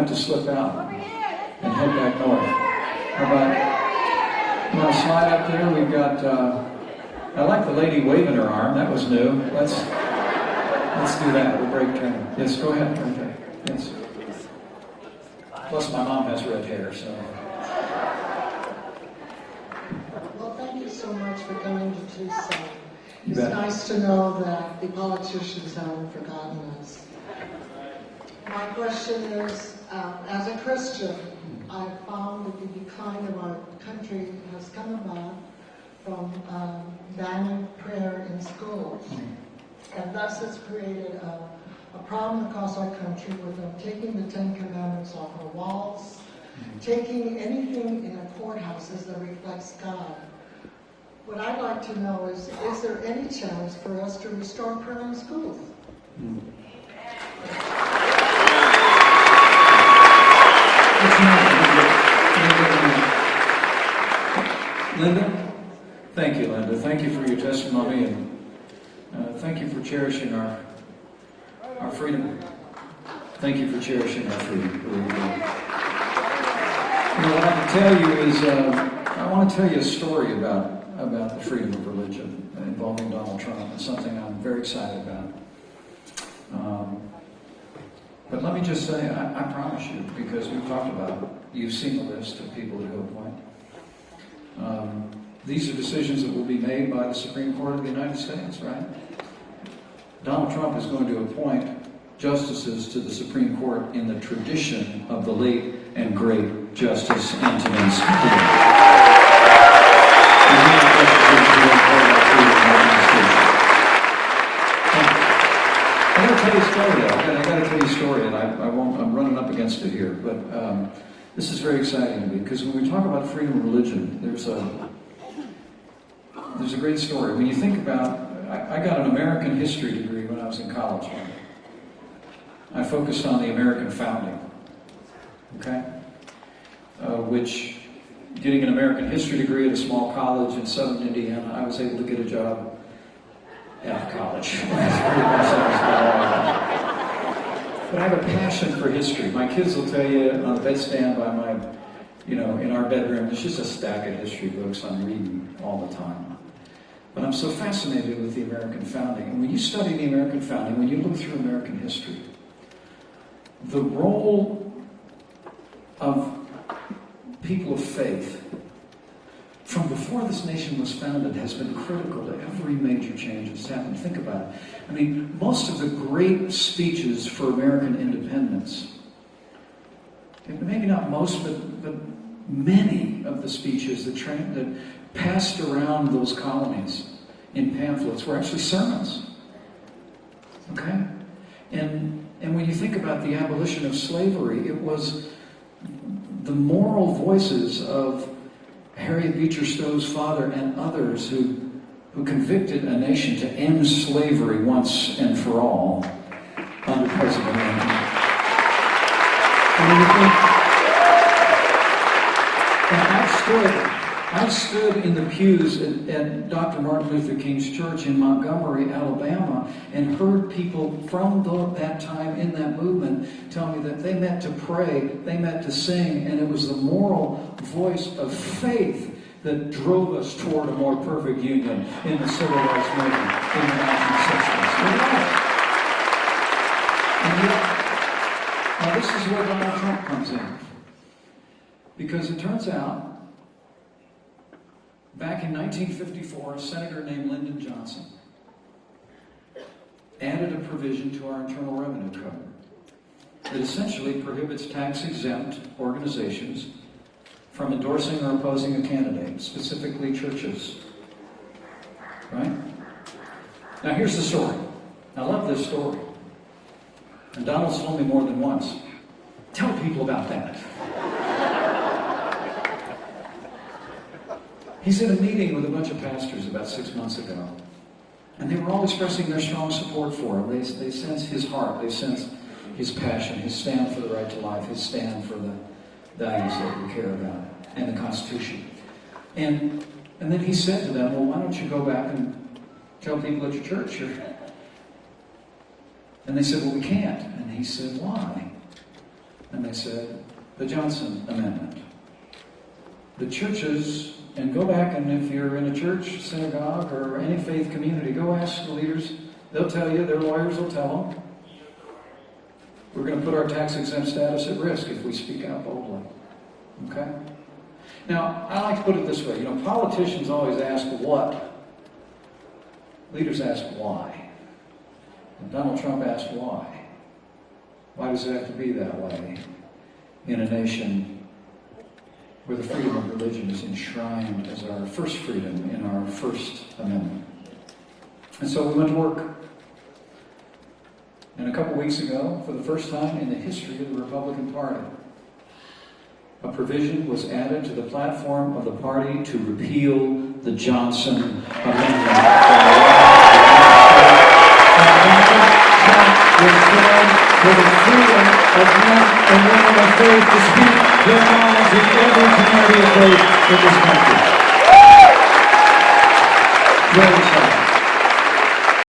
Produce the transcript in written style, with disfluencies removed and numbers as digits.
have to slip out and head back north. How about, you want to slide up there? We've got, I like the lady waving her arm. That was new. Let's do that. We'll break turn. Yes, go ahead. Okay. Yes. Plus, my mom has red hair, so. Well, thank you so much for coming to Tucson. It's bet. nice to know that the politicians haven't forgotten us. My question is, as a Christian, I've found that the decline of our country has come about from banning prayer in schools. And thus it's created a problem across our country with them taking the Ten Commandments off our walls, taking anything in our courthouses that reflects God. What I'd like to know is there any chance for us to restore prayer in schools? Linda? Thank you, Linda. Thank you for your testimony, and thank you for cherishing our freedom. Thank you for cherishing our freedom. You know, what I can tell you is, I want to tell you a story about the freedom of religion involving Donald Trump. It's something I'm very excited about. But let me just say, I promise you, because we've talked about it, you've seen the list of people at Hill Point. These are decisions that will be made by the Supreme Court of the United States, right? Donald Trump is going to appoint justices to the Supreme Court in the tradition of the late and great Justice Antonin Scalia. I got to tell you a story, though. I got to tell you a story, and I'm running up against it here, but this is very exciting to me, because when we talk about freedom of religion, there's a great story. When you think about, I got an American history degree when I was in college. I focused on the American founding, okay? Which, getting an American history degree at a small college in southern Indiana, I was able to get a job at college. But I have a passion for history. My kids will tell you on the bedstand by my, in our bedroom, there's just a stack of history books I'm reading all the time. But I'm so fascinated with the American founding. And when you study the American founding, when you look through American history, the role of people of faith from before this nation was founded has been critical to every major change that's happened. Think about it. I mean, most of the great speeches for American independence, maybe not most, but many of the speeches that passed around those colonies in pamphlets were actually sermons. Okay? And when you think about the abolition of slavery, it was the moral voices of Harriet Beecher Stowe's father and others who convicted a nation to end slavery once and for all under President Lincoln. And I stood in the pews at Dr. Martin Luther King's church in Montgomery, Alabama, and heard people from that time in that movement tell me that they meant to pray, they meant to sing, and it was the moral voice of faith that drove us toward a more perfect union in the civil rights movement in the 1960s. And yet, now this is where Donald Trump comes in. Because it turns out, back in 1954, a senator named Lyndon Johnson added a provision to our Internal Revenue Code that essentially prohibits tax-exempt organizations from endorsing or opposing a candidate, specifically churches. Right? Now here's the story. I love this story. And Donald's told me more than once. Tell people about that. He's in a meeting with a bunch of pastors about 6 months ago. And they were all expressing their strong support for him. They sense his heart. They sense his passion, his stand for the right to life, his stand for the values that we care about, and the Constitution. And then he said to them, well, why don't you go back and tell people at your church? And they said, well, we can't. And he said, why? And they said, the Johnson Amendment. The churches, and go back, and if you're in a church, synagogue, or any faith community, go ask the leaders. They'll tell you, their lawyers will tell them, we're going to put our tax-exempt status at risk if we speak out boldly. Okay? Now, I like to put it this way. Politicians always ask what. Leaders ask why. And Donald Trump asked why. Why does it have to be that way in a nation where the freedom of religion is enshrined as our first freedom in our First Amendment? And so we went to work. And a couple weeks ago, for the first time in the history of the Republican Party, a provision was added to the platform of the party to repeal the Johnson Amendment. For the freedom of men and women of faith to speak their minds in every community of faith in this country. Praise